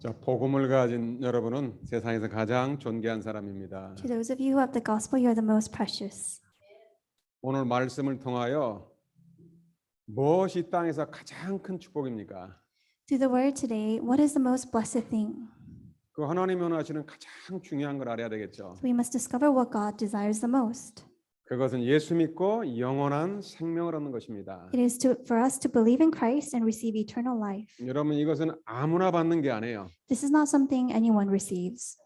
자, 복음을 가진 여러분은 세상에서 가장 존귀한 사람입니다. To those of you who have the gospel, you are the most precious. 오늘 말씀을 통하여 무엇이 이 땅에서 가장 큰 축복입니까? Through the word today, what is the most blessed thing? 그 하나님이 원하시는 가장 중요한 걸 알아야 되겠죠. So we must discover what God desires the most. 그것은 예수 믿고 영원한 생명을 얻는 것입니다. It is for us to believe in Christ and receive eternal life. 여러분, 이것은 아무나 받는 게 아니에요. This is not something anyone receives.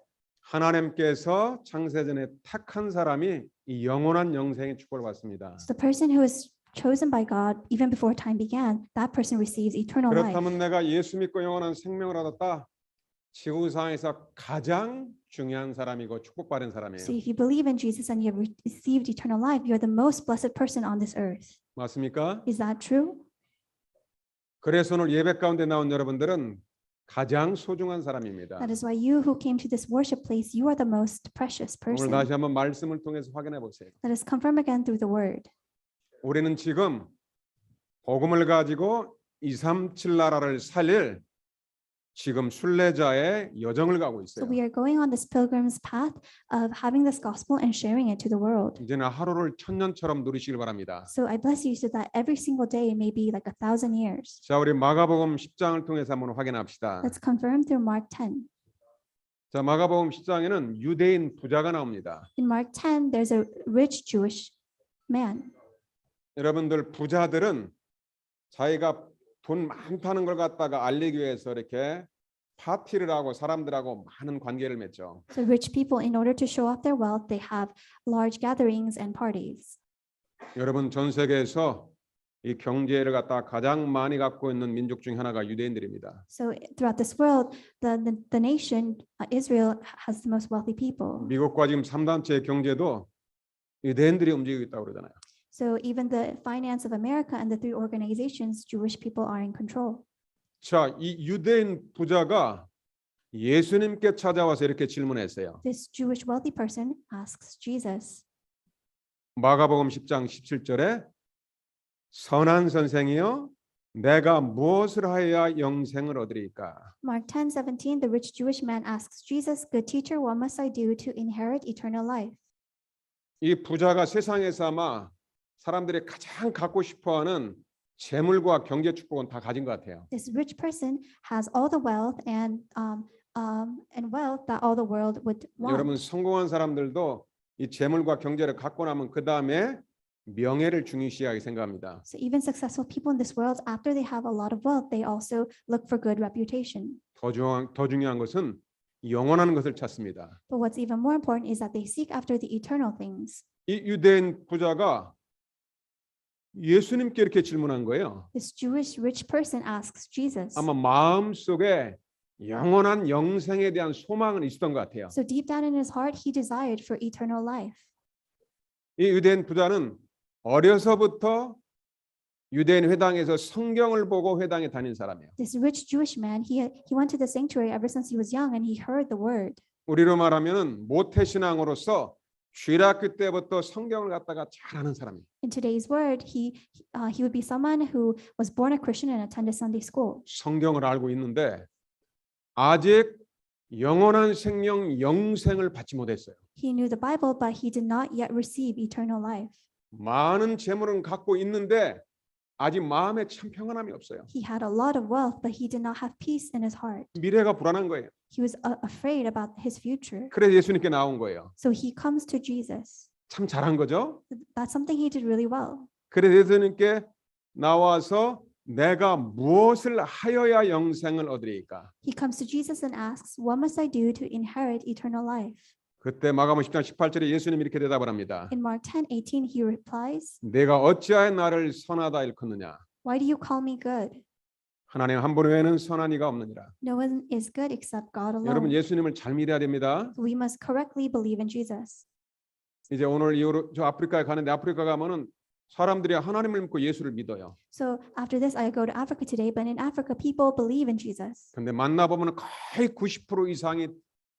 하나님께서 창세전에 택한 사람이 이 영원한 영생의 축복을 받습니다. So the person who is chosen by God even before time began, that person receives eternal life. 그렇다면 내가 예수 믿고 영원한 생명을 얻었다. 지구상에서 가장 중요한 사람이고 축복받은 사람이에요. So if you believe in Jesus and you have received eternal life, you are the most blessed person on this earth. 맞습니까? Is that true? 그래서 오늘 예배 가운데 나온 여러분들은 가장 소중한 사람입니다. That is why you who came to this worship place, you are the most precious 오늘 person. 다시 한번 말씀을 통해서 확인해 보세요. Let us confirm again through the word. 우리는 지금 복음을 가지고 237 나라를 살릴 지금 순례자의 여정을 가고 So 있어요. we are going on this pilgrim's path of having this gospel and sharing it to the world. 이제는 하루를 천년처럼 누리시길 바랍니다. So I bless you so that every single day may be like 1,000 years. 자, 우리 마가복음 10장을 통해서 한번 확인합시다. Let's confirm through Mark 10. 자, 마가복음 10장에는 유대인 부자가 나옵니다. In Mark 10, there's a rich Jewish man. 여러분들 부자들은 자기가 돈 많다는 걸 갖다가 알리기 위해서 이렇게 파티를 하고 사람들하고 많은 관계를 맺죠. So rich people, in order to show off their wealth, they have large gatherings and parties. 여러분, 전 세계에서 이 경제를 갖다 가장 많이 갖고 있는 민족 중 하나가 유대인들입니다. So throughout this world, the nation Israel has the most wealthy people. 미국과 지금 3단체의 경제도 유대인들이 움직이고 있다고 그러잖아요. So even the finance of America and the three organizations, Jewish people are in control. 자, 이 유대인 부자가 예수님께 찾아와서 이렇게 질문했어요. This Jewish wealthy person asks Jesus. 마가복음 10장 17절에 선한 선생이여 내가 무엇을 하여야 영생을 얻으리까? Mark 10:17, the rich Jewish man asks Jesus, "Good teacher, what must I do to inherit eternal life?" 이 부자가 세상에서 아마 사람들이 가장 갖고 싶어하는 재물과 경제 축복은 다 가진 것 같아요. This rich person has all the wealth and wealth that all the world would 여러분, want. 성공한 사람들도 이 재물과 경제를 갖고 나면 그 다음에 명예를 중요시하게 생각합니다. So even successful people in this world, after they have a lot of wealth, they also look for good reputation. 더 중요한 것은 영원한 것을 찾습니다. But what's even more important is that they seek after the eternal things. 이 유대인 부자가 예수님께 이렇게 질문한 거예요. This Jewish rich person asks Jesus. 아마 마음속에 영원한 영생에 대한 소망은 있었던 것 같아요. So deep down in his heart, he desired for eternal life. 이 유대인 부자는 어려서부터 유대인 회당에서 성경을 보고 회당에 다닌 사람이에요. This rich Jewish man, he went to the sanctuary ever since he was young, and he heard the word. 우리로 말하면은 모태신앙으로서 주일학교 때부터 성경을 갖다가 잘하는 사람이에요. In today's word, he would be someone who was born a Christian and attended Sunday school. 성경을 알고 있는데 아직 영원한 생명 영생을 받지 못했어요. He knew the Bible, but he did not yet receive eternal life. 많은 재물은 갖고 있는데 아직 마음에 참 평안함이 없어요. He had a lot of wealth, but he did not have peace in his heart. 미래가 불안한 거예요. He was afraid about his future. 그래서 예수님께 나온 거예요. So he comes to Jesus. 참 잘한 거죠. That's something he did really well. 그래서 예수님께 나와서 내가 무엇을 하여야 영생을 얻으리까? He comes to Jesus and asks, "What must I do to inherit eternal life?" 그때 마가복음 10장 18절에 예수님이 이렇게 대답을 합니다. In Mark 10:18, he replies, 내가 어찌하여 나를 선하다 일컫느냐? "Why do you call me good? 하나님 한 분 외에는 선한 이가 없느니라. No one is good except God 여러분, alone." 예수님을 잘 믿어야 됩니다. We must correctly believe in Jesus. 이제 오늘 이후로 저 아프리카에 가는데 아프리카 가면은 사람들이 하나님을 믿고 예수를 믿어요. So after this, I go to Africa today, but in Africa, people believe in Jesus. 근데 만나 보면 거의 90% 이상이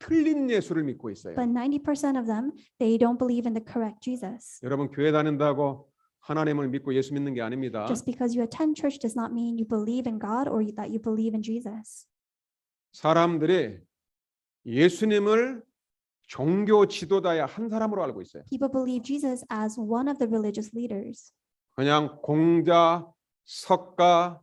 틀린 예수를 믿고 있어요. But 90% of them, they don't believe in the correct Jesus. 여러분, 교회 다닌다고 하나님을 믿고 예수 믿는 게 아닙니다. Just because you attend church does not mean you believe in God or that you believe in Jesus. 사람들이 예수님을 종교 지도자의 한 사람으로 알고 있어요. People believe Jesus as one of the religious leaders. 그냥 공자, 석가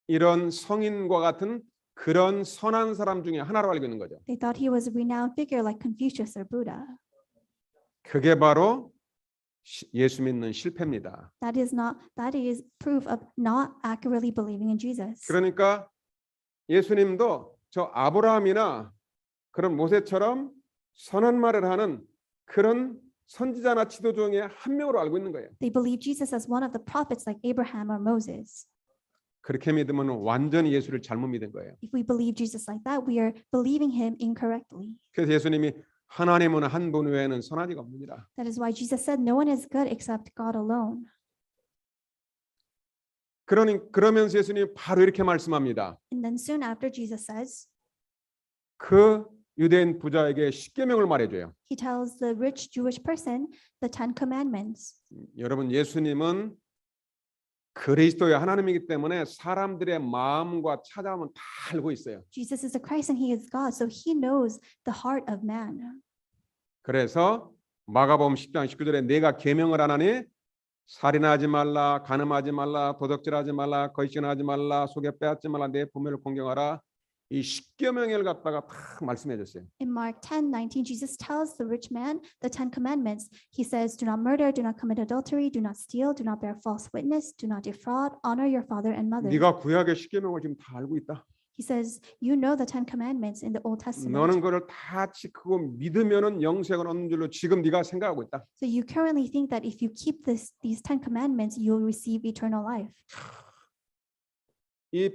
이런 성인과 같은 그런 선한 사람 중에 하나로 알고 있는 거죠. They thought he was a renowned figure like Confucius or Buddha. 그게 바로 예수 믿는 실패입니다. That is proof of not accurately believing in Jesus. 그러니까 예수님도 저 아브라함이나 그런 모세처럼 선한 말을 하는 그런 선지자나 지도자 중에 한 명으로 알고 있는 거예요. They believe Jesus as one of the prophets like Abraham or Moses. 그렇게 믿으면 완전히 예수를 잘못 믿은 거예요. If we believe Jesus like that, we are believing him incorrectly. 그래서 예수님이 하나님은 한 분 외에는 선하지가 없느니라. That is why Jesus said, "No one is good except God alone." 그러면서 예수님이 바로 이렇게 말씀합니다. And then soon after, Jesus says, 그 유대인 부자에게 십계명을 말해줘요. he tells the rich Jewish person the 10 commandments. 여러분, 예수님은 그리스도의 하나님이기 때문에 사람들의 마음과 찾아오면 다 알고 있어요. Jesus is the Christ and he is God, so he knows the heart of man. 그래서 마가복음 10장 19절에 내가 계명을 안 하니 살인하지 말라, 간음하지 말라, 도적질하지 말라, 거짓말하지 말라, 속에 빼앗지 말라, 내 부모를 공경하라. 이 십계명을 갖다가 다 말씀해 줬어요. In Mark 10:19, Jesus tells the rich man the 10 commandments. He says, "Do not murder, do not commit adultery, do not steal, do not bear false witness, do not defraud, honor your father and mother." 네가 구약의 십계명을 지금 다 알고 있다. He says, "You know the 10 commandments in the Old Testament. 너는 그걸 다 지키고 믿으면은 영생을 얻는 줄로 지금 네가 생각하고 있다. So you currently think that if you keep these 10 commandments, you'll receive eternal life." 이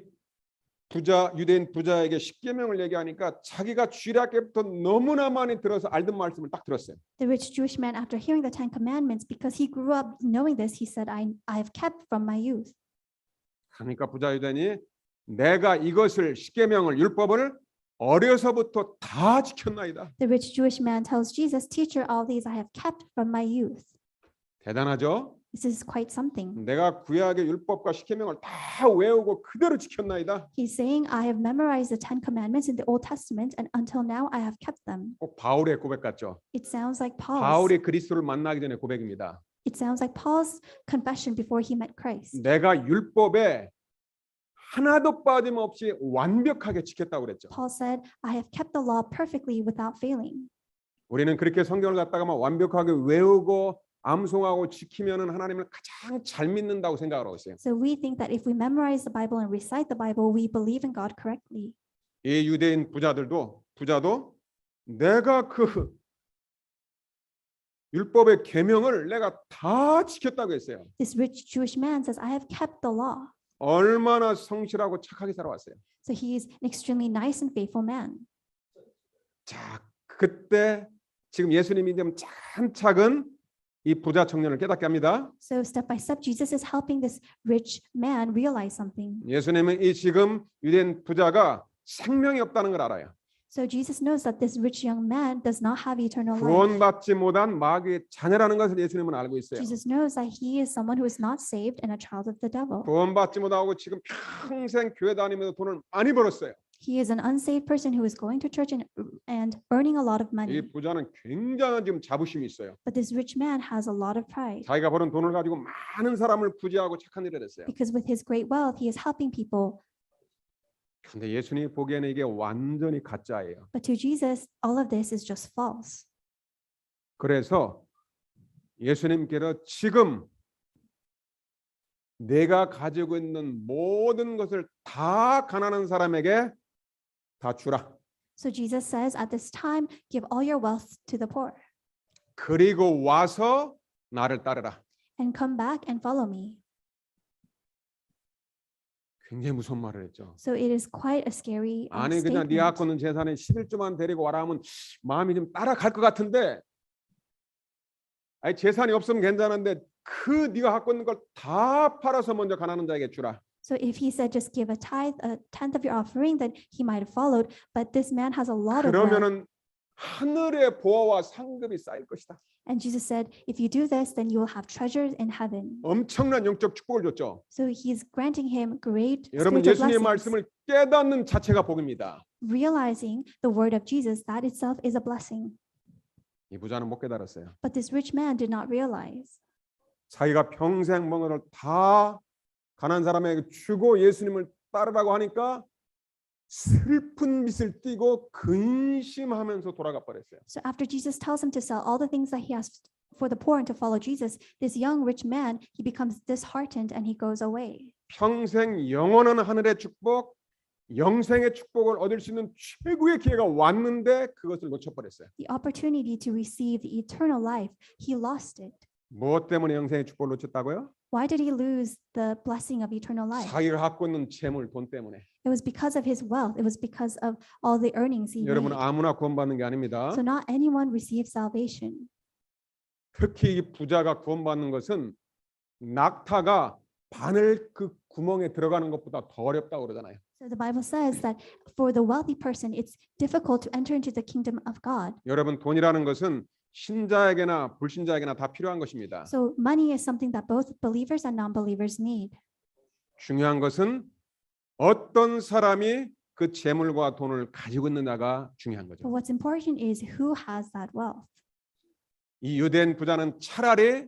유대인 부자에게 십계명을 얘기하니까 자기가 주일학교부터 너무나 많이 들어서 알던 말씀을 딱 들었어요. The rich Jewish man, after hearing the 10 commandments, because he grew up knowing this, he said, I have kept from my youth. 그러니까 부자 유대인이 내가 이것을 십계명을 율법을 어려서부터 다 지켰나이다. The rich Jewish man tells Jesus, "Teacher, all these I have kept from my youth." 대단하죠? This is quite something. 내가 구약의 율법과 십계명을 다 외우고 그대로 지켰나이다. He's saying, "I have memorized the 10 commandments in the Old Testament, and until now I have kept them." 꼭 바울의 고백 같죠? It sounds like Paul's. 바울이 그리스도를 만나기 전에 고백입니다. It sounds like Paul's confession before he met Christ. 내가 율법에 하나도 빠짐없이 완벽하게 지켰다고 그랬죠. Paul said, "I have kept the law perfectly without failing." 우리는 그렇게 성경을 갖다가만 완벽하게 외우고 암송하고 지키면은 하나님을 가장 잘 믿는다고 생각을 하고 있어요. So we think that if we memorize the Bible and recite the Bible, we believe in God correctly. 이 유대인 부자도 내가 그 율법의 계명을 내가 다 지켰다고 했어요. This rich Jewish man says, "I have kept the law." 얼마나 성실하고 착하게 살아왔어요. So he is an extremely nice and faithful man. 자, 그때 지금 예수님이 좀 차근차근 이 부자 청년을 깨닫게 합니다. So step by step, Jesus is helping this rich man realize something. 예수님은 이 지금 유대인 부자가 생명이 없다는 걸 알아요. So Jesus knows that this rich young man does not have eternal life. 구원받지 못한 마귀의 자녀라는 것을 예수님은 알고 있어요. Jesus knows that he is someone who is not saved and a child of the devil. 구원받지 못하고 지금 평생 교회 다니면서 돈을 많이 벌었어요. He is an unsaved person who is going to church and earning a lot of 이 money. 부자는 굉장한 지금 자부심이 있어요. But this rich man has a lot of pride. 자기가 버는 돈을 가지고 많은 사람을 구제하고 착한 일을 했어요. Because with his great wealth, he is helping people. 근데 예수님이 보기에는 이게 완전히 가짜예요. But to Jesus, all of this is just false. 그래서 예수님께서 지금 내가 가지고 있는 모든 것을 다 가난한 사람에게 다 주라. So Jesus says, at this time, give all your wealth to the poor 그리고 와서 나를 따르라. and come back and follow me. 굉장히 무서운 말을 했죠. So it is quite a scary 아니 그냥 네 statement. 갖고 있는 재산에 11조만 데리고 와라 하면 마음이 좀 따라갈 것 같은데 아니 재산이 없으면 괜찮은데 그 네가 갖고 있는 걸 다 팔아서 먼저 가난한 자에게 주라. So if he said just give a tenth of your offering, then he might have followed. But this man has a lot of wealth. 그러면은 하늘의 보화와 상급이 쌓일 것이다. And Jesus said, if you do this, then you will have treasures in heaven. 엄청난 영적 축복을 줬죠. So he's granting him great 여러분 spiritual 예수님의 blessings. 말씀을 깨닫는 자체가 복입니다. Realizing the word of Jesus, that itself is a blessing. 이 부자는 못 깨달았어요. But this rich man did not realize. 자기가 평생 먹은 것을 다 가난한 사람에게 주고 예수님을 따르라고 하니까 슬픈 빛을 띠고 근심하면서 돌아가 버렸어요. So after Jesus tells him to sell all the things that he has for the poor and to follow Jesus, this young rich man, he becomes disheartened and he goes away. 평생 영원한 하늘의 축복, 영생의 축복을 얻을 수 있는 최고의 기회가 왔는데 그것을 놓쳐버렸어요. The opportunity to receive the eternal life, he lost it. 무엇 때문에 영생의 축복을 놓쳤다고요? Why did he lose the blessing of eternal life? 자기가 갖고 있는 재물, 돈 때문에. It was because of his wealth. It was because of all the earnings he 여러분 made. 아무나 구원받는 게 아닙니다. So not anyone receives salvation. 특히 이 부자가 구원받는 것은 낙타가 바늘 그 구멍에 들어가는 것보다 더 어렵다고 그러잖아요. So the Bible says that for the wealthy person, it's difficult to enter into the kingdom of God. 여러분 돈이라는 것은 신자에게나 불신자에게나 다 필요한 것입니다. So money is something that both believers and non-believers need. 중요한 것은 어떤 사람이 그 재물과 돈을 가지고 있느냐가 중요한 But 거죠. what's important is who has that wealth. 이 유대인 부자는 차라리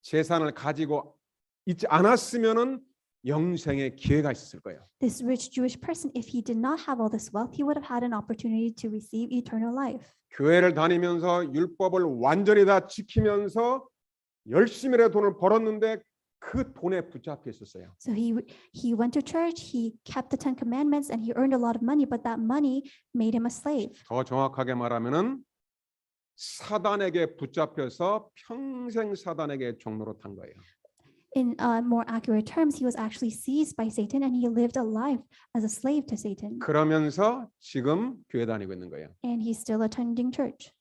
재산을 가지고 있지 않았으면은 영생의 기회가 있었을 거예요. This rich Jewish person, if he did not have all this wealth, he would have had an opportunity to receive eternal life. 교회를 다니면서 율법을 완전히 다 지키면서 열심히라도 돈을 벌었는데 그 돈에 붙잡혀 있었어요. So he went to church, he kept the 10 commandments, and he earned a lot of money, but that money made him a slave. 더 정확하게 말하면은 사단에게 붙잡혀서 평생 사단에게 종로로 탄 거예요. In more accurate terms, he was actually seized by Satan and he lived a life as a slave to Satan. 그러면서 지금 교회 다니고 있는 거예요. And he's still attending church.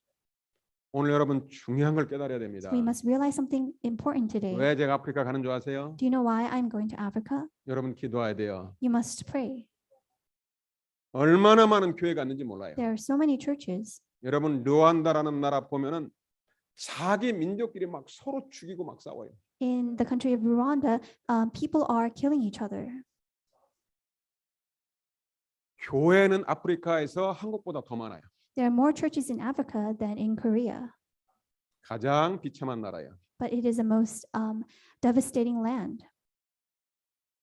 오늘 여러분 중요한 걸 깨달아야 됩니다. We must realize something important today. 왜 제가 아프리카 가는 줄 아세요? Do you know why I'm going to Africa? 여러분 기도해야 돼요. You must pray. 얼마나 많은 교회가 있는지 몰라요. There are so many churches. 여러분 르완다라는 나라 보면은 자기 민족끼리 막 서로 죽이고 막 싸워요. In the country of Rwanda, people are killing each other. 교회는 아프리카에서 한국보다 더 많아요. There are more churches in Africa than in Korea, 가장 비참한 나라예요. but it is the most devastating land.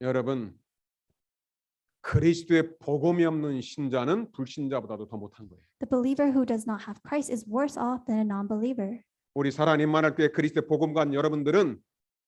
여러분 그리스도의 복음이 없는 신자는 불신자보다도 더 못한 거예요. The believer who does not have Christ is worse off than a non-believer. 우리 사랑하는 만날 때 그리스도의 복음관 여러분들은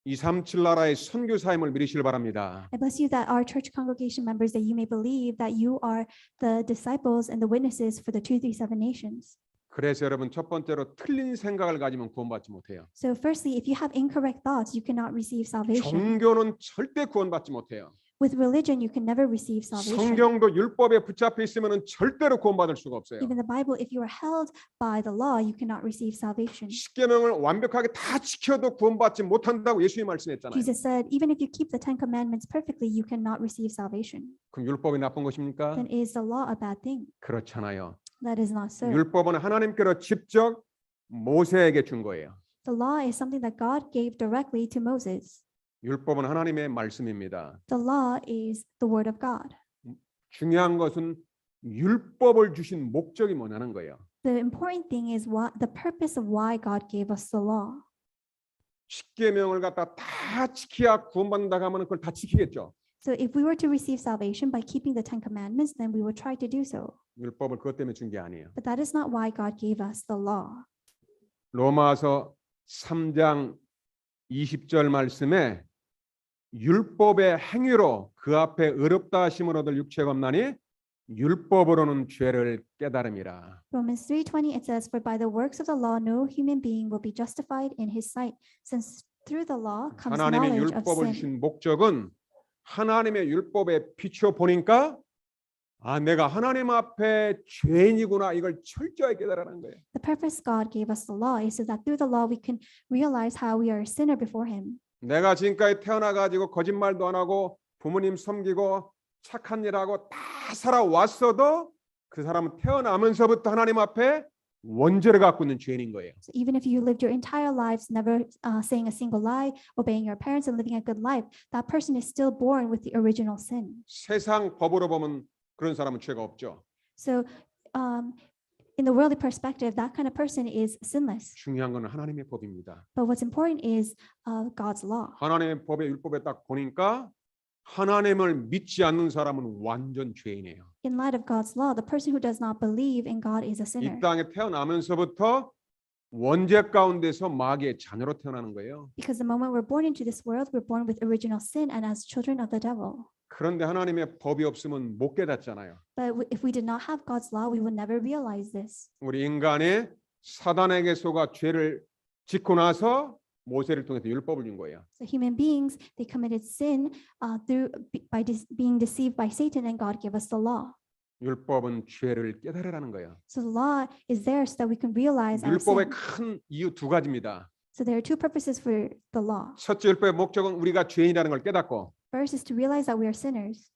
237 나라의 선교 사임을 믿으시길 바랍니다. I bless you that our church congregation members, that you may believe that you are the disciples and the witnesses for the 237 nations. 그래서 여러분 첫 번째로 틀린 생각을 가지면 구원받지 못해요. So firstly, if you have incorrect thoughts, you cannot receive salvation. 종교는 절대 구원받지 못해요. With religion, you can never receive salvation. 성경도 율법에 붙잡혀 있으면 절대로 구원받을 수가 없어요. Even the Bible, if you are held by the law, you cannot receive salvation. 십계명을 완벽하게 다 지켜도 구원받지 못한다고 예수님이 말씀했잖아요. Jesus said, even if you keep the 10 commandments perfectly, you cannot receive salvation. 그럼 율법이 나쁜 것입니까? Then is the law a bad thing? 그렇잖아요. That is not so. 율법은 하나님께로 직접 모세에게 준 거예요. The law is something that God gave directly to Moses. 율법은 하나님의 말씀입니다. The law is the word of God. 중요한 것은 율법을 주신 목적이 뭐냐는 거예요. The important thing is what the purpose of why God gave us the law. 십계명을 갖다 다 지켜야 구원받는다고 하면 그걸 다 지키겠죠. So if we were to receive salvation by keeping the 10 commandments, then we would try to do so. 율법을 그것 때문에 준 게 아니에요. But that is not why God gave us the law. 로마서 3장 20절 말씀에 율법의 행위로 그 앞에 의롭다 하심을 얻을 육체가 없나니 율법으로는 죄를 깨달음이라. Romans 3:20 it says, "For by the works of the law no human being will be justified in his sight, since through the law comes 하나님의 knowledge of 율법을 sin." 주신 목적은 하나님의 율법에 비추어 보니까 아 내가 하나님 앞에 죄인이구나 이걸 철저히 깨달으라는 거예요. The purpose God gave us the law is so that through the law we can realize how we are a sinner before Him. 내가 지금까지 태어나 가지고 거짓말도 안 하고 부모님 섬기고 착한 일하고 다 살아왔어도 그 사람은 태어나면서부터 하나님 앞에 원죄를 갖고 있는 죄인인 거예요. So even if you lived your entire lives never saying a single lie, obeying your parents, and living a good life, that person is still born with the original sin. 세상 법으로 보면 그런 사람은 죄가 없죠. So in the worldly perspective, that kind of person is sinless. 중요한 건 하나님의 법입니다. But what's important is God's law. 하나님의 법의 율법에 딱 보니까 하나님을 믿지 않는 사람은 완전 죄인이에요. In light of God's law, the person who does not believe in God is a sinner. 이 땅에 태어나면서부터 원죄 가운데서 마귀의 자녀로 태어나는 거예요. Because the moment we're born into this world, we're born with original sin and as children of the devil. 그런데 하나님의 법이 없으면 못 깨닫잖아요. But if we did not have God's law, we would never realize this. 우리 인간이 사단에게 속아 죄를 짓고 나서 모세를 통해서 율법을 준 거예요. So human beings, they committed sin being deceived by Satan, and God gave us the law. 율법은 죄를 깨달으라는 거예요. So the law is there so that we can realize our 율법의 sin. 큰 이유 두 가지입니다. So there are two purposes for the law. 첫째 율법의 목적은 우리가 죄인이라는 걸 깨닫고, First is to realize that we are sinners.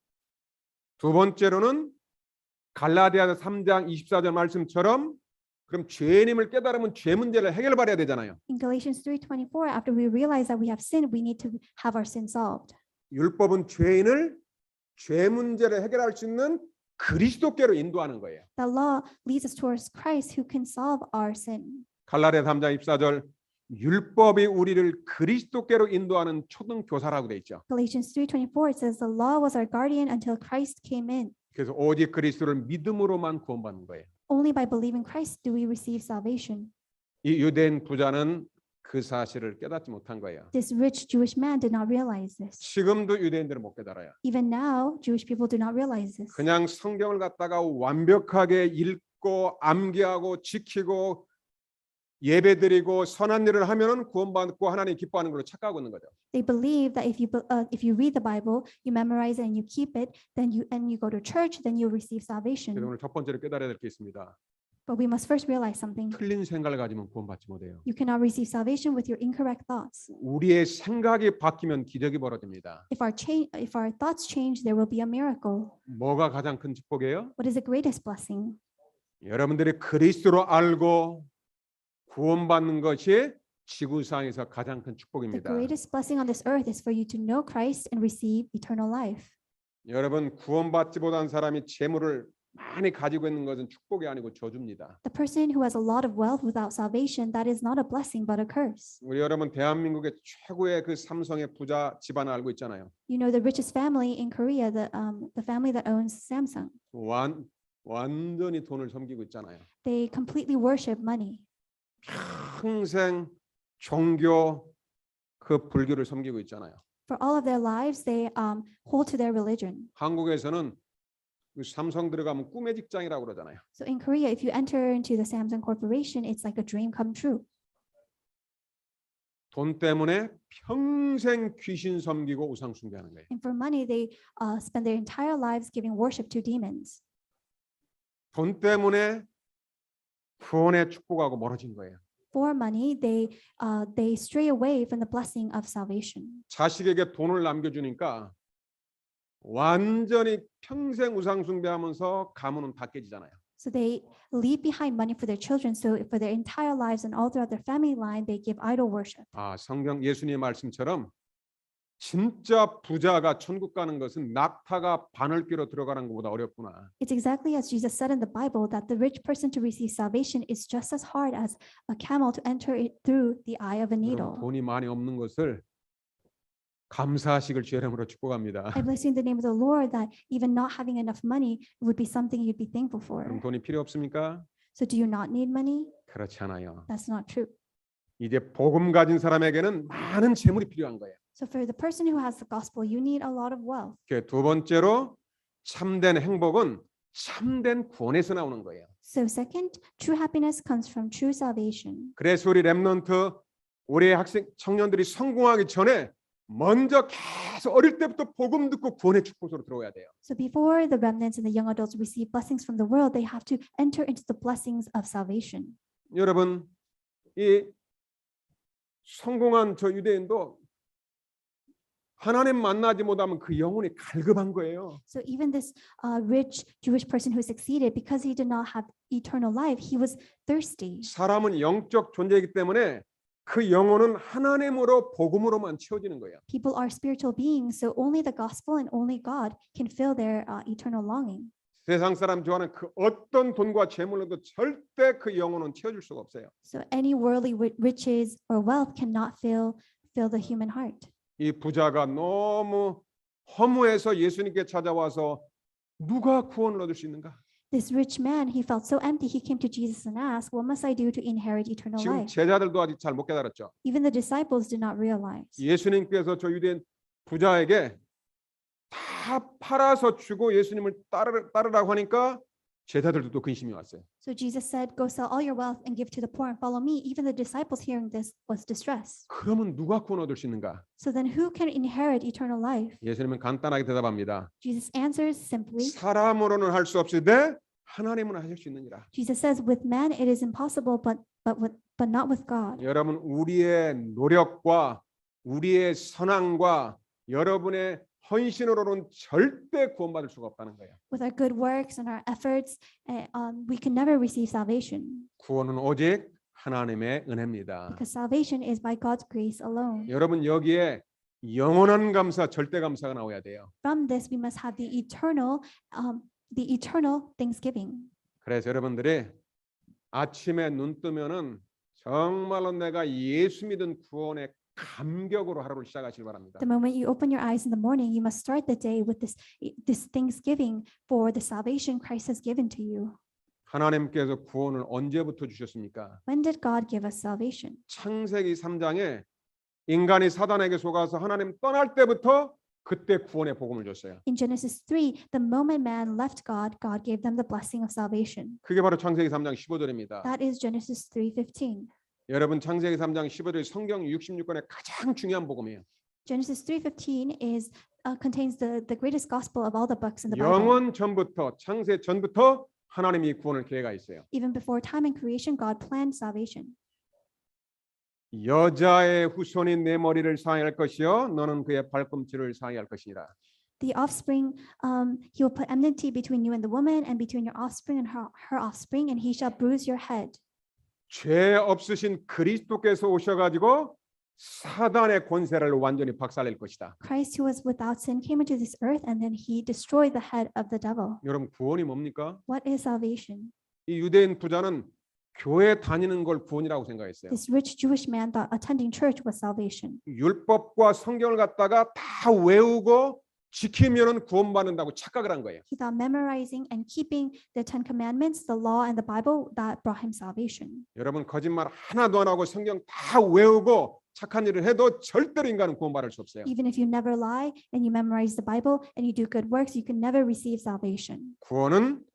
두 번째로는 갈라디아서 3장 24절 말씀처럼 그럼 죄인임을 깨달으면 죄 문제를 해결받아야 되잖아요. In Galatians 3:24, after we realize that we have sinned, we need to have our sin solved. 율법은 죄인을 죄 문제를 해결할 수 있는 그리스도께로 인도하는 거예요. The law leads us towards Christ who can solve our sin. 갈라디아 3장 24절 율법이 우리를 그리스도께로 인도하는 초등 교사라고 돼 있죠. Galatians 3:24, it says the law was our guardian until Christ came in. 그래서 오직 그리스도를 믿음으로만 구원받는 거예요. Only by believing Christ do we receive salvation. 이 유대인 부자는 그 사실을 깨닫지 못한 거예요. This rich Jewish man did not realize this. 지금도 유대인들은 못 깨달아요. Even now, Jewish people do not realize this. 그냥 성경을 갖다가 완벽하게 읽고 암기하고 지키고 예배드리고 선한 일을 하면은 구원받고 하나님 기뻐하는 걸로 착각하고 있는 거죠. They believe that if you read the Bible, you memorize it and you keep it, then you go to church, then you'll receive 그래서 salvation. 오늘 첫 번째로 깨달아야 될 게 있습니다. But we must first realize something. 틀린 생각을 가지면 구원받지 못해요. You cannot receive salvation with your incorrect thoughts. 우리의 생각이 바뀌면 기적이 벌어집니다. If our thoughts change, there will be a miracle. 뭐가 가장 큰 축복이에요? What is the greatest blessing? 여러분들이 그리스도로 알고 구원받는 것이 지구상에서 가장 큰 The 축복입니다. greatest blessing on this earth is for you to know Christ and receive eternal life. 여러분 구원받지 못한 사람이 재물을 많이 가지고 있는 것은 축복이 아니고 저주입니다. The person who has a lot of wealth without salvation, that is not a blessing but a curse. 우리 여러분 대한민국의 최고의 그 삼성의 부자 집안을 알고 있잖아요. You know the richest family in Korea, the family that owns Samsung. 완전히 돈을 섬기고 있잖아요. They completely worship money. 평생 종교 그 불교를 섬기고 있잖아요. For all of their lives, they hold to their religion. 한국에서는 그 삼성 들어가면 꿈의 직장이라고 그러잖아요. So in Korea, if you enter into the Samsung Corporation, it's like a dream come true. 돈 때문에 평생 귀신 섬기고 우상 숭배하는 거예요. And for money, they spend their entire lives giving worship to demons. 돈 때문에 구원의 축복하고 멀어진 거예요. For money, they stray away from the blessing of salvation. 자식에게 돈을 남겨주니까 완전히 평생 우상 숭배하면서 가문은 다 깨지잖아요. So they leave behind money for their children. So for their entire lives and all throughout their family line, they give idol worship. 아, 성경 예수님의 말씀처럼 진짜 부자가 천국 가는 것은 낙타가 바늘귀로 들어가는 것보다 어렵구나. It's exactly as Jesus said in the Bible that the rich person to receive salvation is just as hard as a camel to enter it through the eye of a needle. 돈이 많이 없는 것을 감사하시길 주의 이름으로 축복합니다. I bless you in the name of the Lord that even not having enough money would be something you'd be thankful for. 그럼 돈이 필요 없습니까? So do you not need money? 그렇지 않아요. That's not true. 이제 복음 가진 사람에게는 많은 재물이 필요한 거예요. So for the person who has the gospel, you need a lot of wealth. 두 번째로 참된 행복은 참된 구원에서 나오는 거예요. So second, true happiness comes from true salvation. 그래서 우리 렘넌트 우리 학생 청년들이 성공하기 전에 먼저 계속 어릴 때부터 복음 듣고 구원의 축복으로 들어와야 돼요. So before the remnants and the young adults receive blessings from the world, they have to enter into the blessings of salvation. 여러분, 이 성공한 저 유대인도 하나님 만나지 못하면 그 영혼이 갈급한 거예요. So even this rich Jewish person who succeeded, because he did not have eternal life, he was thirsty. 사람은 영적 존재이기 때문에 그 영혼은 하나님으로 복음으로만 채워지는 거예요. People are spiritual beings, so only the gospel and only God can fill their eternal longing. 세상 사람 좋아하는 그 어떤 돈과 재물로도 절대 그 영혼은 채워줄 수가 없어요. So any worldly riches or wealth cannot fill the human heart. 이 부자가 너무 허무해서 예수님께 찾아와서 누가 구원을 얻을 수 있는가? This rich man, he felt so empty, he came to Jesus and asked, "What must I do to inherit eternal 지금 life?" 제자들도 아직 잘 못 깨달았죠. Even the disciples did not realize. 예수님께서 저 유대인 부자에게 다 팔아서 주고 예수님을 따르라고 하니까 제자들도 또 근심이 왔어요. So Jesus said, "Go sell all your wealth and give to the poor and follow me." Even the disciples hearing this was distressed. 그러면 누가 구원 얻을 수 있는가? So then who can inherit eternal life? 예수님은 간단하게 대답합니다. Jesus answers simply. 사람으로는 할 수 없으되 하나님은 하실 수 있느니라. Jesus says, "With man it is impossible, but not with God." 여러분 우리의 노력과 우리의 선함과 여러분의 헌신으로는 절대 구원받을 수가 없다는 거예요. With our good works and our efforts, we can never receive salvation, 구원은 오직 하나님의 은혜입니다. because salvation is by God's grace alone. 여러분 여기에 영원한 감사, 절대 감사가 나와야 돼요. From this, we must have the eternal thanksgiving. 그래서 여러분들이 아침에 눈 뜨면은 정말로 내가 예수 믿은 구원의 감격으로 하루를 시작하시길 바랍니다. The moment you open your eyes in the morning, you must start the day with this thanksgiving for the salvation Christ has given to you. 하나님께서 구원을 언제부터 주셨습니까? When did God give us salvation? 창세기 3장에 인간이 사단에게 속아서 하나님 떠날 때부터 그때 구원의 복음을 줬어요. In Genesis 3, the moment man left God, God gave them the blessing of salvation. 그게 바로 창세기 3장 15절입니다. That is Genesis 3:15. 여러분 창세기 3장 15절이 성경 66권의 가장 중요한 복음이에요. Genesis 3:15 is contains the greatest gospel of all the books in the Bible. 영원 전부터 창세 전부터 하나님이 구원을 계획하셨어요. Even before time and creation, God planned salvation. 여자의 후손이 내 머리를 상할 것이요 너는 그의 발꿈치를 상할 것이니라. The offspring, he will put enmity between you and the woman, and between your offspring and her offspring, and he shall bruise your head. 죄 없으신 그리스도께서 오셔가지고 사단의 권세를 완전히 박살낼 것이다. Christ, who was without sin, came into this earth, and then he destroyed the head of the devil. 여러분 구원이 뭡니까? What is salvation? 이 유대인 부자는 교회 다니는 걸 구원이라고 생각했어요. This rich Jewish man thought attending church was salvation. 율법과 성경을 갖다가 다 외우고 지키면은 구원받는다고 착각을 한 거예요. He thought memorizing and keeping the Ten Commandments, the law, and the Bible that brought him salvation. 여러분 거짓말 하나도 안 하고 성경 다 외우고 착한 일을 해도 절대로 인간은 구원받을 수 없어요. Even if you never lie and you memorize the Bible and you do good works, you can never receive salvation. 구원은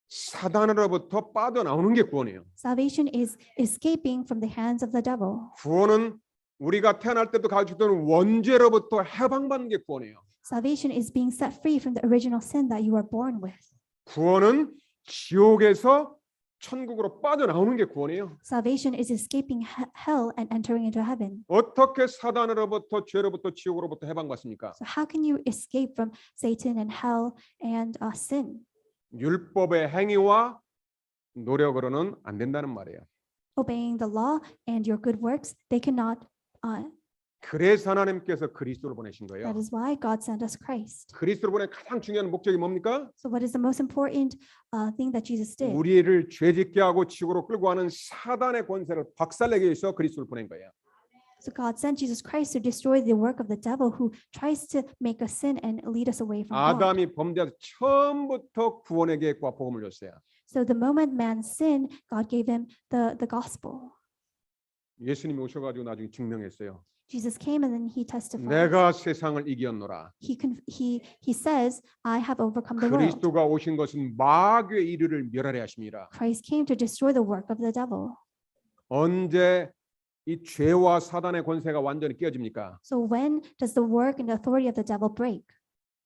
사단으로부터 빠져나오는 게 구원이에요. Salvation is escaping from the hands of the devil. 구원은 우리가 태어날 때도 가지고 있던 원죄로부터 해방받는 게 구원이에요. Salvation is being set free from the original sin that you are born with. 구원은 지옥에서 천국으로 빠져나오는 게 구원이에요. Salvation is escaping hell and entering into heaven. 어떻게 사단으로부터 죄로부터 지옥으로부터 해방받습니까? So how can you escape from Satan and hell and sin? 율법의 행위와 노력으로는 안 된다는 말이에요. Obeying the law and your good works, they cannot. 그래서 하나님께서 그리스도를 보내신 거예요. That is why God sent us Christ. 그리스도를 보낸 가장 중요한 목적이 뭡니까? So what is the most important thing that Jesus did? 우리를 죄짓게 하고 지옥으로 끌고 가는 사단의 권세를 박살내기 위해서 그리스도를 보낸 거예요. So God sent Jesus Christ to destroy the work of the devil who tries to make us sin and lead us away from God. 아담이 범죄해서 처음부터 구원의 계획과 복음을 줬어요. So the moment man sinned, God gave him the gospel. 예수님이 오셔가지고 나중에 증명했어요. Jesus came and then he testified. 내가 세상을 이겼노라. He says, I have overcome the world. 그리스도가 오신 것은 마귀의 일을 멸하려 하심이라. Christ came to destroy the work of the devil. 언제 이 죄와 사단의 권세가 완전히 깨어집니까? So when does the work and authority of the devil break?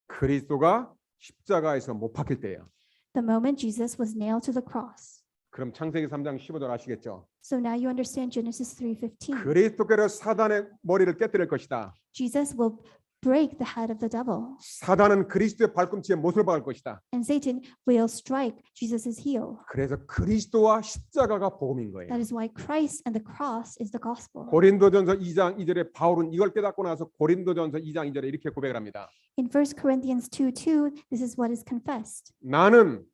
그리스도가 십자가에서 못 박힐 때예요. The moment Jesus was nailed to the cross. 그럼 창세기 3장 15절 아시겠죠? So now you understand Genesis 3:15. 그리스도께서 사단의 머리를 깨뜨릴 것이다. Jesus will break the head of the devil. 사단은 그리스도의 발꿈치에 못을 박을 것이다. And Satan will strike Jesus' heel. 그래서 그리스도와 십자가가 복음인 거예요. That is why Christ and the cross is the gospel. 고린도전서 2장 2절에 바울은 이걸 깨닫고 나서 고린도전서 2장 2절에 이렇게 고백을 합니다. In 1 Corinthians 2:2, this is what is confessed. 나는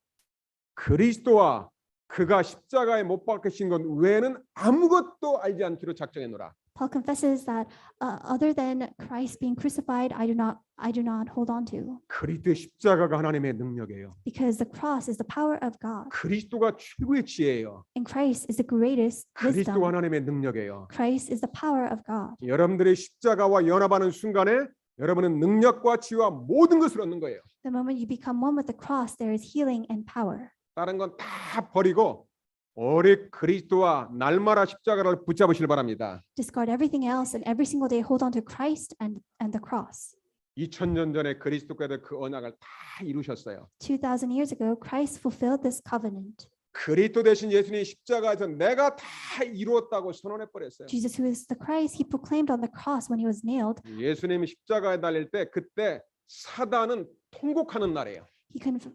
그리스도와 그가 십자가에 못 박히신 것 외에는 아무것도 알지 않기로 작정했노라. Paul confesses that other than Christ being crucified, I do not hold on to, 그리스도의 십자가가 하나님의 능력이에요. because the cross is the power of God, 그리스도가 최고의 지혜예요. and Christ is the greatest 그리스도가 wisdom. 하나님의 능력이에요. Christ is the power of God. 여러분들의 십자가와 연합하는 순간에 여러분은 능력과 지혜와 모든 것을 얻는 거예요. The moment you become one with the cross, there is healing and power. 다른 건 다 버리고 오직 그리스도와 날마다 십자가를 붙잡으시길 바랍니다. Discard everything else and every single day hold on to Christ and the cross. 2000년 전에 그리스도께서 그 언약을 다 이루셨어요. 2000 years ago, Christ fulfilled this covenant. 그리스도 대신 예수님이 십자가에서 내가 다 이루었다고 선언해 버렸어요. Jesus, who is the Christ, he proclaimed on the cross when he was nailed. 예수님이 십자가에 달릴 때 그때 사단은 통곡하는 날이에요.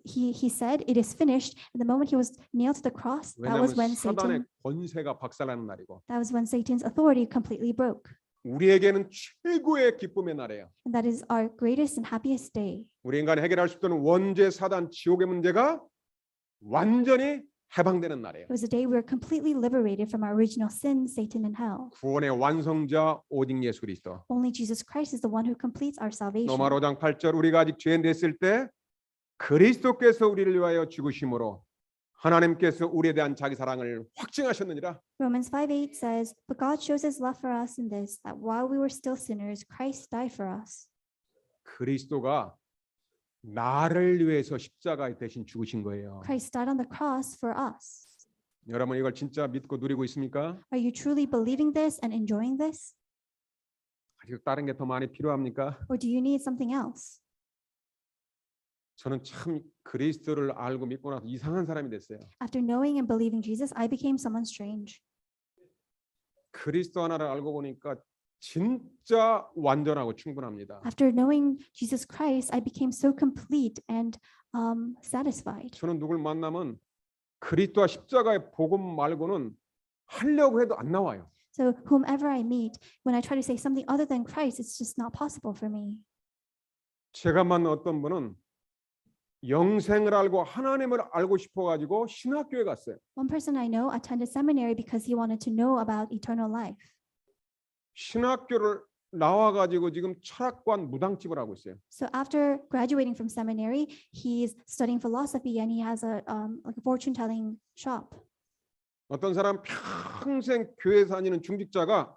He said, "It is finished." And the moment he was nailed to the cross, that was when 왜냐하면 사단의 권세가 박살나는 날이고 Satan's authority completely broke. 우리에게는 최고의 기쁨의 날이에요. And that is our greatest and happiest day. 우리 인간이 해결할 수 없는 원죄, 사단, 지옥의 문제가 완전히 해방되는 날이에요. It was a day we were completely liberated from our original sin, Satan, and hell. 구원의 완성자 오직 예수 그리스도. Only Jesus Christ is the one who completes our salvation. 로마 5장 8절 우리가 아직 죄인 됐을 때 그리스도께서 우리를 위하여 죽으심으로 하나님께서 우리에 대한 자기 사랑을 확증하셨느니라. Romans 5:8 says, "But God shows his love for us in this, that while we were still sinners, Christ died for us." 그리스도가 나를 위해서 십자가에 대신 죽으신 거예요. Christ died on the cross for us. 여러분 이걸 진짜 믿고 누리고 있습니까? Are you truly believing this and enjoying this? 아직 다른 게 더 많이 필요합니까? Or do you need something else? 저는 참 그리스도를 알고 믿고 나서 이상한 사람이 됐어요. After knowing and believing Jesus, I became someone strange. 그리스도 하나를 알고 보니까 진짜 완전하고 충분합니다. After knowing Jesus Christ, I became so complete and satisfied. 저는 누굴 만나면 그리스도와 십자가의 복음 말고는 하려고 해도 안 나와요. So whomever I meet, when I try to say something other than Christ, it's just not possible for me. 제가 만난 어떤 분은 영생을 알고 하나님을 알고 싶어 가지고 신학교에 갔어요. One person I know attended seminary because he wanted to know about eternal life. 신학교를 나와 가지고 지금 철학관 무당집을 하고 있어요. So after graduating from seminary, he's studying philosophy and he has like a fortune-telling shop. 어떤 사람 평생 교회 다니는 중직자가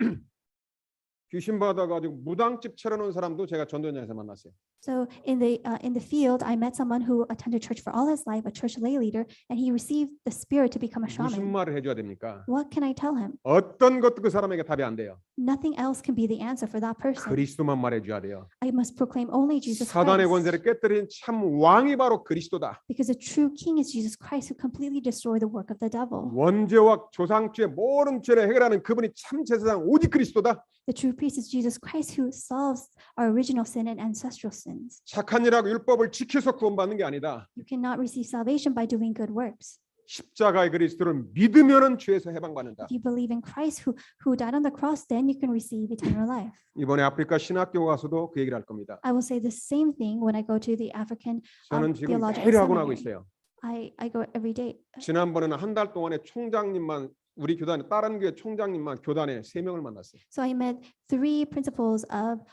귀신 받아가지고 무당집 차려놓은 사람도 제가 전도연장에서 만났어요. So in the field, I met someone who attended church for all his life, a church lay leader, and he received the spirit to become a 무슨 shaman. 말을 해줘야 됩니까? What can I tell him? 어떤 것도 그 사람에게 답이 안 돼요. Nothing else can be the answer for that person. 그리스도만 말해줘야 돼요. I must proclaim only Jesus 사단의 Christ. 권세를 깨뜨린 참 왕이 바로 그리스도다. Because the true king is Jesus Christ, who completely destroyed the work of the devil. 원죄와 조상죄 모든 죄를 해결하는 그분이 참 제사장 오직 그리스도다. The true priest is Jesus Christ, who solves our original sin and ancestral sins. 착한 일하고 율법을 지켜서 구원받는 게 아니다. You cannot receive salvation by doing good works. 십자가의 그리스도를 믿으면은 죄에서 해방받는다. If you believe in Christ who died on the cross, then you can receive eternal life. 이번에 아프리카 신학교 가서도 그 얘기를 할 겁니다. I will say the same thing when I go to the African 저는 지금 theological 매일 학원하고 seminary. 있어요. I go every day. 지난번에는 한 달 동안에 총장님만 우리 교단에 다른 교회 총장님만 교단에 3명을 만났어요. So I met 3 principals of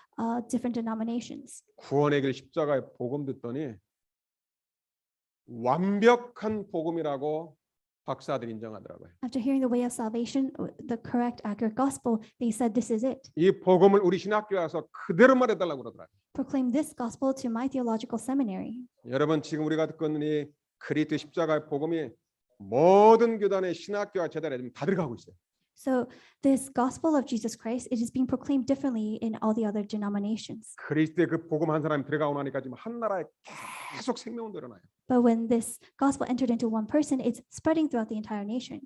different denominations. 구원의 길 십자가의 복음 듣더니 완벽한 복음이라고 박사들이 인정하더라고요. After hearing the way of salvation, the correct, accurate gospel, they said, "This is it." 이 복음을 우리 신학교에 와서 그대로 말해달라고 그러더라고요. Proclaim this gospel to my theological seminary. 여러분 지금 우리가 듣고 있는 이 그리스도 십자가의 복음이 모든 교단의 신학교와 제단에 다 들어가고 있어요. So this gospel of Jesus Christ, it is being proclaimed differently in all the other denominations. 그리스도의 그 복음 한 사람이 들어가고 나니까 지금 한 나라에 계속 생명은 늘어나요. But when this gospel entered into one person, it's spreading throughout the entire nation.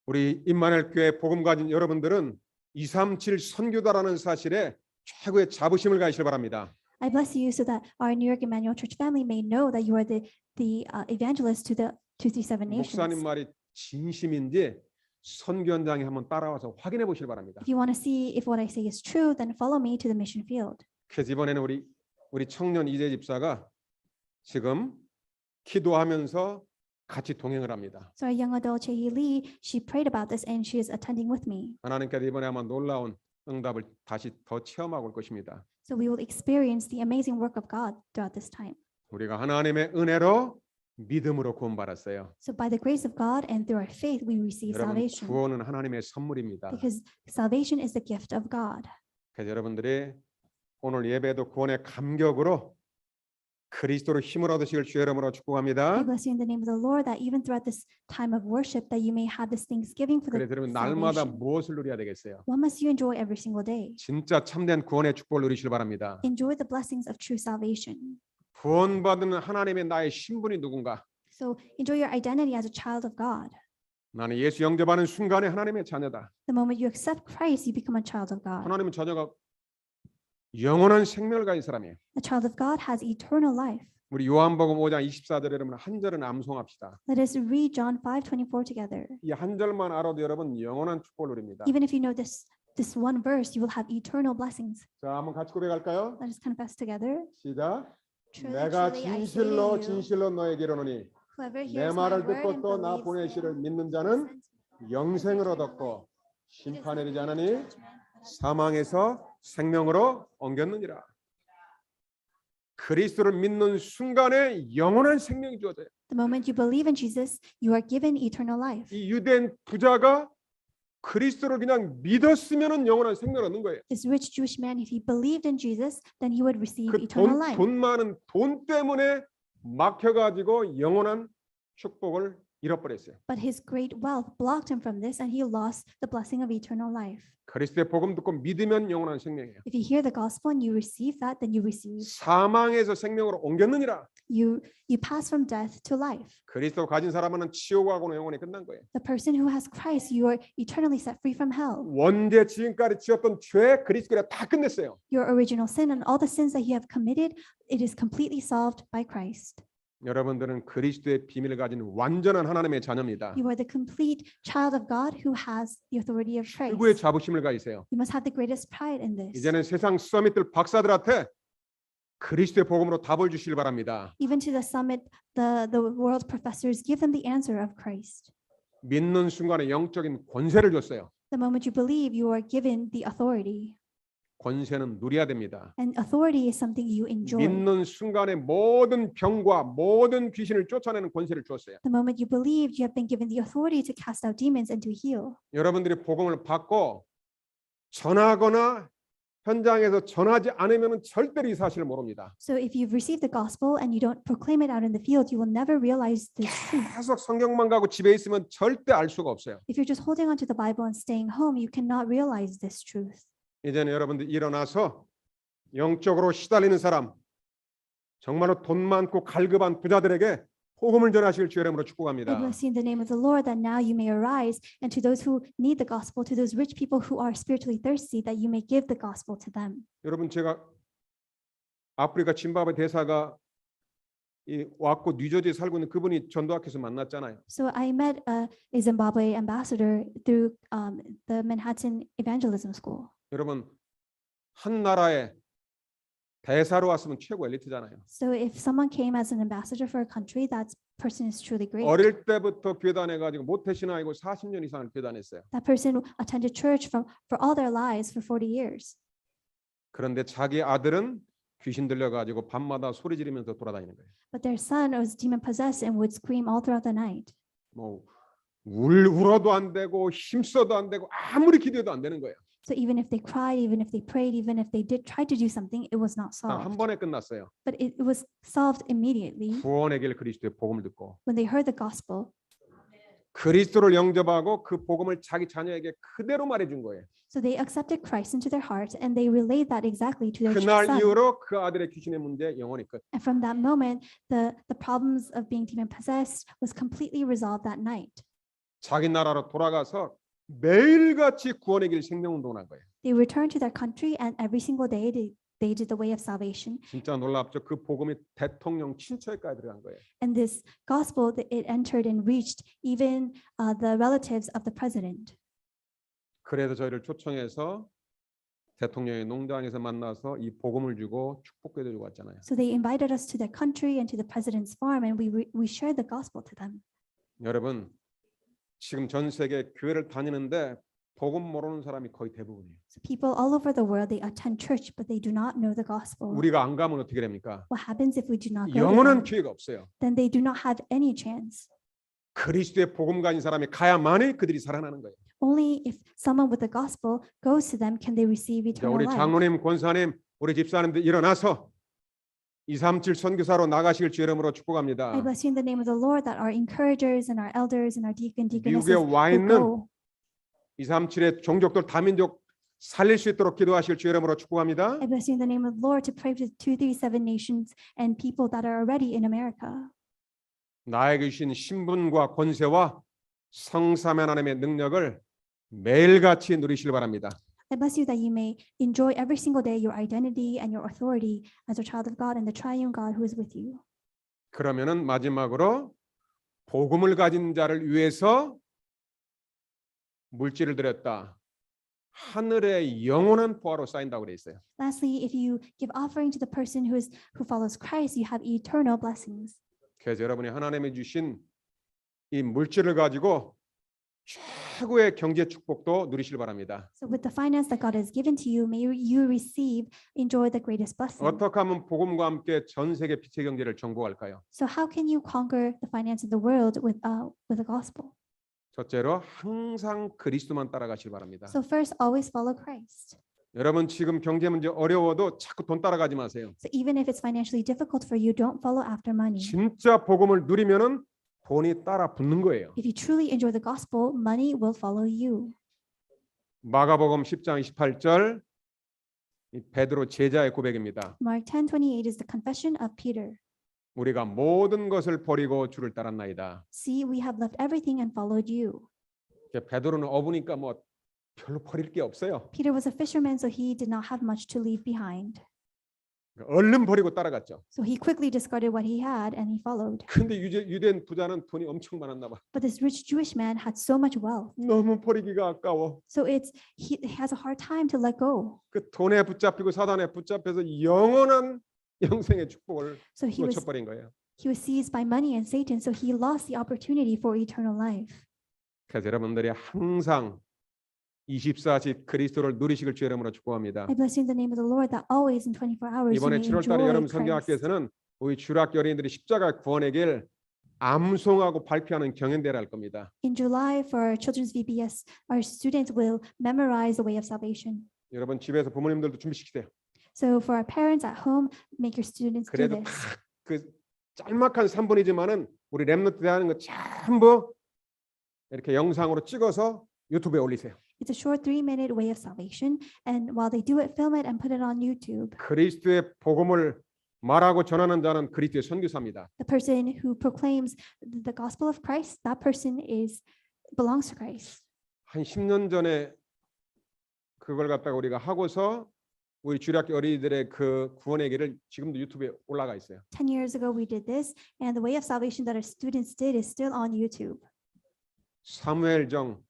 우리 임마누엘 교회 복음 가진 여러분들은 237 선교다라는 사실에 최고의 자부심을 가지시길 바랍니다. I bless you so that our New York Emmanuel Church family may know that you are the evangelist to the 237 목사님 nations. 말이 진심인지 선교 현장에 한번 따라와서 확인해 보시길 바랍니다. If you want to see if what I say is true, then follow me to the mission field. 그래서 이번에는 우리 청년 이재 집사가 지금 기도하면서 같이 동행을 합니다. So our young adult Choi Lee, she prayed about this and she is attending with me. 하나님께서 이번에 아마 놀라운 응답을 다시 더 체험하고 올 것입니다. So we will experience the amazing work of God throughout this time. 우리가 하나님의 은혜로 믿음으로 구원받았어요. So by the grace of God and through our faith, we receive 여러분 salvation. 구원은 하나님의 선물입니다. Because salvation is the gift of God. 그래서 여러분들이 오늘 예배도 구원의 감격으로 그리스도로 힘을 얻으시길 주의 이름으로 I 축복합니다. bless you in the name of the Lord that even throughout this time of worship that you may have this thanksgiving for the 그래서 여러분 날마다 salvation. 무엇을 누려야 되겠어요? What must you enjoy every single day? 진짜 참된 구원의 축복을 누리시길 바랍니다. Enjoy the blessings of true salvation. 구원받은 하나님의 나의 신분이 누군가? So enjoy your identity as a child of God. 나는 예수 영접하는 순간에 하나님의 자녀다. The moment you accept Christ, you become a child of God. 하나님의 자녀가 영원한 생명을 가진 사람이에요. A child of God has eternal life. 우리 요한복음 5장 24절에 여러분 한 절은 암송합시다. Let us read John 5:24 together. 이 한 절만 알아도 여러분 영원한 축복을 누립니다. Even if you know this one verse, you will have eternal blessings. 자, 한번 같이 고백할까요? Let us confess together. 시작. Truly, 내가 truly, I say to 진실로 you, 진실로 너에게 이르노니 whoever 내 hears my 말을 word 듣고 and 또 나 believes 보내시를 him 믿는 who 자는 sent me 영생을 얻었고 심판에 이르지 않으니 사망에서 생명으로 옮겼느니라. 그리스도를 믿는 순간에 영원한 생명이 주어져요. The moment you believe in Jesus, you are given eternal life. 이 유대인 부자가 그리스도를 그냥 믿었으면은 영원한 생명을 얻는 거예요. This rich Jewish man, if he believed in Jesus, then he would receive eternal life. 돈 많은 돈 때문에 막혀가지고 영원한 축복을 잃어버렸어요. But his great wealth blocked him from this, and he lost the blessing of eternal life. 그리스도의 복음 듣고 믿으면 영원한 생명이에요. If you hear the gospel and you receive that, then you receive. 사망에서 생명으로 옮겼느니라. You pass from death to life. 그리스도 가진 사람은 치욕하고는 영원히 끝난 거예요. The person who has Christ, you are eternally set free from hell. 원죄 지금까지 지었던 죄 그리스도가 다 끝냈어요. Your original sin and all the sins that you have committed, it is completely solved by Christ. 여러분들은 그리스도의 비밀을 가진 완전한 하나님의 자녀입니다. You are the complete child of God who has the authority of 최고의 Christ. 자부심을 가지세요. You must have the greatest pride in this. 이제는 세상 서밋들 박사들한테 그리스도의 복음으로 답을 주시길 바랍니다. Even to the summit, the world professors give them the answer of Christ. 믿는 순간에 영적인 권세를 줬어요. The moment you believe, you are given the authority. 권세는 누려야 됩니다. And authority is something you enjoy. 믿는 순간에 모든 병과 모든 귀신을 쫓아내는 권세를 주었어요. The moment you believe, you have been given the authority to cast out demons and to heal. 여러분들이 복음을 받고 전하거나 현장에서 전하지 않으면 절대로 이 사실을 모릅니다. So if you've received the gospel and you don't proclaim it out in the field, you will never realize this truth. 계속 성경만 가고 집에 있으면 절대 알 수가 없어요. If you're just holding on to the Bible and staying home, you cannot realize this truth. 이제는 여러분들 일어나서 영적으로 시달리는 사람, 정말로 돈 많고 갈급한 부자들에게 복음을 전하시길 주의 이름으로 I 축복합니다. bless you in the name of the Lord that now you may arise, and to those who need the gospel, to those rich people who are spiritually thirsty, that you may give the gospel to them. 여러분 제가 아프리카 짐바브웨 대사가 왔고 뉴저지에 살고 있는 그분이 전도학교에서 만났잖아요. So I met a Zimbabwe ambassador through the Manhattan Evangelism School. 여러분 한 나라에 대사로 왔으면 최고 엘리트잖아요. So if someone came as an ambassador for a country, that person is truly great. 어릴 때부터 교회 다녀가지고 모태신앙이고 40년 이상을 교회 다녔어요. That person attended church for all their lives for 40 years. 그런데 자기 아들은 귀신 들려가지고 밤마다 소리 지르면서 돌아다니는 거예요. But their son was demon possessed and would scream all throughout the night. 뭐 울어도 안 되고 힘써도 안 되고 아무리 기도해도 안 되는 거예요. So even if they cried, even if they prayed, even if they did try to do something, it was not 단 한 solved. 번에 끝났어요. But it was solved immediately 구원의 길 그리스도의 복음을 듣고 when they heard the gospel. 그리스도를 영접하고 그 복음을 자기 자녀에게 그대로 말해준 거예요. So they accepted Christ into their heart and they relayed that exactly to their 그날 son. 이후로 그 아들의 귀신의 문제 영원히 끝. And from that moment, the problems of being demon possessed was completely resolved that night. 자기 나라로 돌아가서 매일같이 구원의 길 생명운동을 한 거예요. They returned to their country, and every single day they did the way of salvation. 진짜 놀랍죠. 그 복음이 대통령 친척까지 들어간 거예요. And this gospel, it entered and reached even the relatives of the president. 그래서 저희를 초청해서 대통령의 농장에서 만나서 이 복음을 주고 축복도 주고 왔잖아요. So they invited us to their country and to the president's farm, and we shared the gospel to them. 여러분, 지금 전 세계 교회를 다니는데 복음 모르는 사람이 거의 대부분이에요. So people all over the world, they attend church, but they do not know the gospel. 우리가 안 가면 어떻게 됩니까? What happens if we do not go to 영원한 them? 기회가 없어요. Then they do not have any chance. 그리스도의 복음 가진 사람이 가야만이 그들이 살아나는 거예요. Only if someone with the gospel goes to them can they receive 자, eternal 우리 life. 장로님, 권사님, 우리 집사님들 일어나서 237 선교사로 나가실 주 이름으로 I 축복합니다. bless you in the name of the Lord that our encouragers and our elders and our deaconesses 미국에 와 will 있는 go. 237의 종족들 다민족 살릴 수 있도록 기도하실 주 이름으로 축복합니다. I bless you in the name of the Lord to pray for the 237 nations and people that are already in America. 나에게 주신 신분과 권세와 성삼위 하나님의 능력을 매일같이 누리시길 바랍니다. I bless you that you may enjoy every single day your identity and your authority as a child of God and the triune God who is with you. 그러면은 마지막으로 복음을 가진 자를 위해서 물질을 드렸다. 하늘의 영원한 보화로 쌓인다고 그래 있어요. Lastly, if you give offering to the person who follows Christ, you have eternal blessings. 그래서 여러분이 하나님이 주신 이 물질을 가지고 최고의 경제 축복도 누리시길 바랍니다. So with the finance that God has given to you, may you enjoy the greatest blessing. 어떻게 하면 복음과 함께 전 세계 빛의 경제를 정복할까요? So how can you conquer the finance of the world with the gospel? 첫째로 항상 그리스도만 따라가시길 바랍니다. So first, always follow Christ. 여러분 지금 경제 문제 어려워도 자꾸 돈 따라가지 마세요. So even if it's financially difficult for you, don't follow after money. 진짜 복음을 누리면은 돈이 따라 붙는 거예요. If you truly enjoy the gospel, money will follow you. 마가복음 10장 28절 이 베드로 제자의 고백입니다. Mark 10:28 is the confession of Peter. 우리가 모든 것을 버리고 주를 따랐나이다. See, we have left everything and followed you. 베드로는 어부니까 뭐 별로 버릴 게 없어요. Peter was a fisherman, so he did not have much to leave behind. 얼른 버리고 따라갔죠. So he quickly discarded what he had and he followed. 근데 유대인 부자는 돈이 엄청 많았나 봐. But this rich Jewish man had so much wealth. 너무 버리기가 아까워. So he has a hard time to let go. 그 돈에 붙잡히고 사단에 붙잡혀서 영원한 영생의 축복을 So he 놓쳐버린 거예요. was seized by money and Satan, so he lost the opportunity for eternal life. 그래서 여러분들이 항상 24시 그리스도를 누리시길 주 이름으로 축복합니다. I bless you in the name of the Lord that always in 24 hours you 이번에 may 7월달에 enjoy 여러분 Christ. 성경학교에서는 우리 주일학교 어린이들이 십자가 구원의 길 암송하고 발표하는 경연대회를 할 겁니다. In July for children's VBS, our students will memorize the way of salvation. 여러분 집에서 부모님들도 준비시키세요. So for our parents at home, make your students do 그래도 this. 그 짤막한 3분이지만은 우리 랩노트 하는 거 전부 이렇게 영상으로 찍어서 유튜브에 올리세요. It's a short 3-minute way of salvation, and while they do it, film it and put it on YouTube. 그리스도의 복음을 말하고 전하는 자는 그리스도의 선교사입니다. The person who proclaims the gospel of Christ, that person belongs to Christ. 한 10년 전에 그걸 갖다가 우리가 하고서 우리 주일학교 어린이들의 그 구원의 길을 지금도 유튜브에 올라가 있어요. 10 years ago we did this, and the way of salvation that our students did is still on YouTube. 사무엘정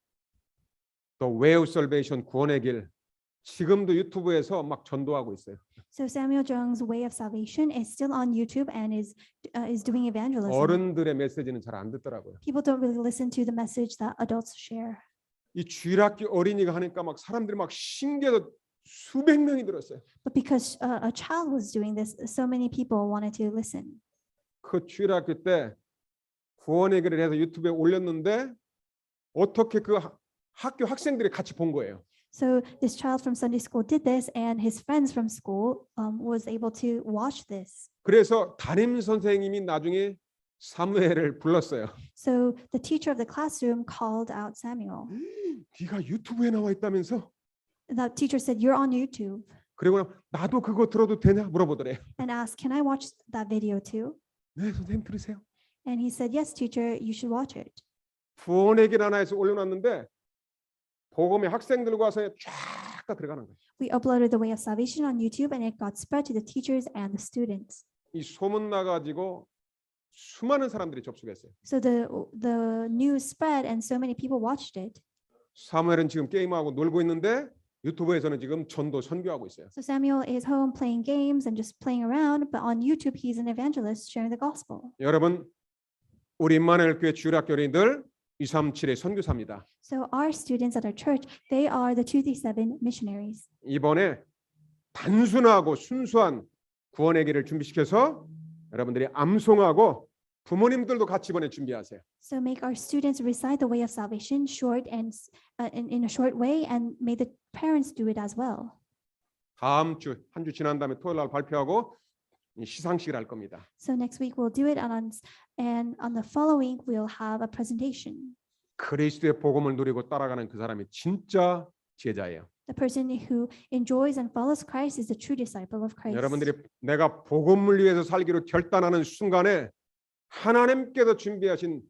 The Way of Salvation 구원의 길 지금도 유튜브에서 막 전도하고 있어요. So Samuel Jung's way of salvation is still on YouTube and is doing evangelism. 어른들의 메시지는 잘 안 듣더라고요. People don't really listen to the message that adults share. 이 주일학교 어린이가 하니까 막 사람들이 막 신기해서 수백 명이 들었어요. But because a child was doing this, so many people wanted to listen. 그 주일학교 때 구원의 길을 해서 유튜브에 올렸는데 어떻게 그 학교 학생들이 같이 본 거예요. So this child from Sunday school did this, and his friends from school was able to watch this. 그래서 담임 선생님이 나중에 사무엘을 불렀어요. So the teacher of the classroom called out Samuel. 네가 유튜브에 나와 있다면서? The teacher said, "You're on YouTube," 그리고 나도 그거 들어도 되냐 물어보더래요. and asked, "Can I watch that video too?" 네, 선생님 들으세요. And he said, "Yes, teacher, you should watch it." 구원의 길 하나에서 올려놨는데 복음의 학생들과 와서 쫙 다 들어가는 거예요. We uploaded the way of salvation on YouTube and it got spread to the teachers and the students. 이 소문 나가지고 수많은 사람들이 접속했어요. So the news spread and so many people watched it. 사무엘은 지금 게임하고 놀고 있는데 유튜브에서는 지금 전도 선교하고 있어요. So Samuel is home playing games and just playing around, but on YouTube he's an evangelist sharing the gospel. 여러분, 우리 임마누엘 교회 주일학교인들 237의 선교사입니다. So our students at our church, they are the 237 missionaries. 이번에 단순하고 순수한 구원의 길을 준비시켜서 여러분들이 암송하고 부모님들도 같이 이번에 준비하세요. So make our students recite the way of salvation short and in a short way, and may the parents do it as well. 다음 주 한 주 지난 다음에 토요일 날 발표하고 시상식을 할 겁니다. So next week we'll do it, and on the following we'll have a presentation. 그리스도의 복음을 누리고 따라가는 그 사람이 진짜 제자예요. The person who enjoys and follows Christ is the true disciple of Christ. 여러분들이 내가 복음을 위해서 살기로 결단하는 순간에 하나님께서 준비하신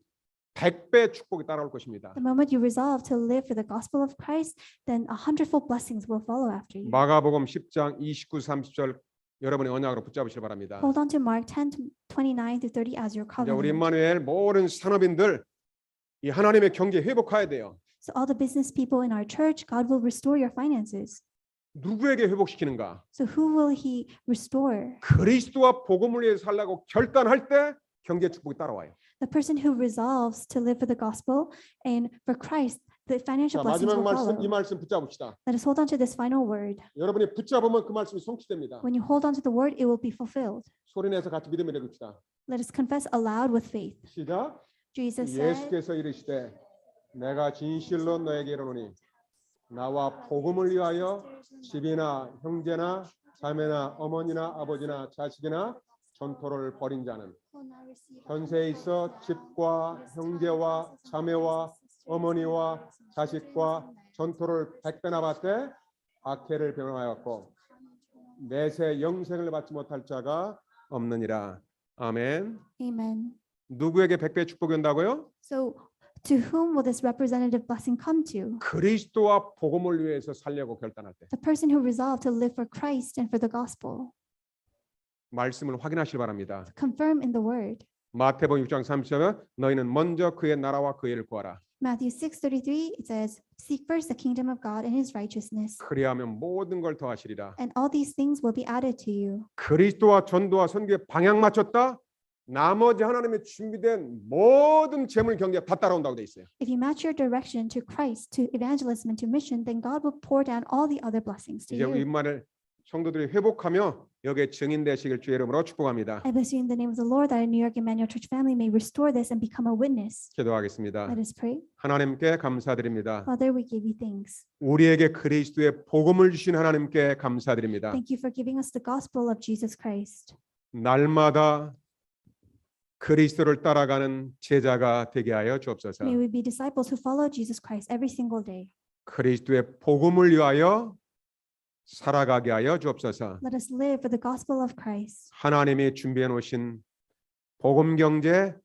100배 축복이 따라올 것입니다. The moment you resolve to live for the gospel of Christ, then 100-fold blessings will follow after you. 마가복음 10장 29, 30절 여러분의 언약으로 붙잡으시기 바랍니다. Hold on to Mark 10:29 to 30 as your 이제 우리 covenant. 임마누엘 모든 산업인들 이 하나님의 경제 회복해야 돼요. So all the business people in our church, God will restore your finances. 누구에게 회복시키는가? So who will he restore? 그리스도와 복음을 위해서 살라고 결단할 때 경제 축복이 따라와요. The person who resolves to live for the gospel and for Christ, the financial 자, blessings 마지막 will 말씀 follow. 이 말씀 붙잡읍시다. Let us hold on to this final word. 여러분이 붙잡으면 그 말씀이 성취됩니다. When you hold on to the word, it will be fulfilled. 소리내서 같이 믿음을 내봅시다. Let us confess aloud with faith. 시작. Jesus said, 예수께서 이르시되 내가 진실로 너에게 이르노니 나와 복음을 위하여 집이나 형제나 자매나 어머니나 아버지나 자식이나 전토를 벌인 자는 현세에 있어 집과 형제와 자매와 어머니와 자식과 전토를 100배나 받되 박해를 병하였고 내세 영생을 받지 못할 자가 없느니라. 아멘. Amen. 누구에게 100배 축복이 온다고요? So to whom will this representative blessing come to? 그리스도와 복음을 위해서 살려고 결단할 때 The person who resolved to live for Christ and for the gospel. 말씀을 확인하시기 바랍니다. Confirm in the word. 마태복음 6장 30절에 너희는 먼저 그의 나라와 그의 일을 구하라. Matthew 6:33 it says, "Seek first the kingdom of God and his righteousness, 그리하면 모든 걸 더하시리라. and all these things will be added to you." 그리스도와 전도와 선교에 방향 맞췄다. 나머지 하나님의 준비된 모든 재물 경제 다 따라온다고 돼 있어요. If you match your direction to Christ, to evangelism and to mission, then God will pour down all the other blessings to 이제 우리 you. 임마누엘 성도들이 회복하며 여기에 증인 되시길 주의 이름으로 축복합니다. I bless you in the name of the Lord that our New York Emmanuel Church family may restore this and become a witness. 기도하겠습니다. Let us pray. 하나님께 감사드립니다. Father, we give you thanks. 우리에게 그리스도의 복음을 주신 하나님께 감사드립니다. Thank you for giving us the gospel of Jesus Christ. 날마다 그리스도를 따라가는 제자가 되게 하여 주옵소서. May we be disciples who follow Jesus Christ every single day. 그리스도의 복음을 위하여 살아가게 하여 주옵소서. Let us live for the gospel of Christ. 하나님이 준비해 놓으신 복음 경제,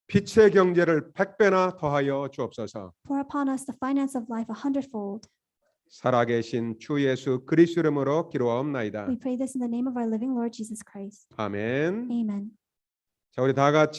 빛의 경제를 100배나 더하여 주옵소서. Pour upon us the finance of life 100-fold. 살아계신 주 예수 그리스도 이름으로 기도하옵나이다. We pray this in the name of our living Lord Jesus Christ. 아멘. Amen. 자, 우리 다 같이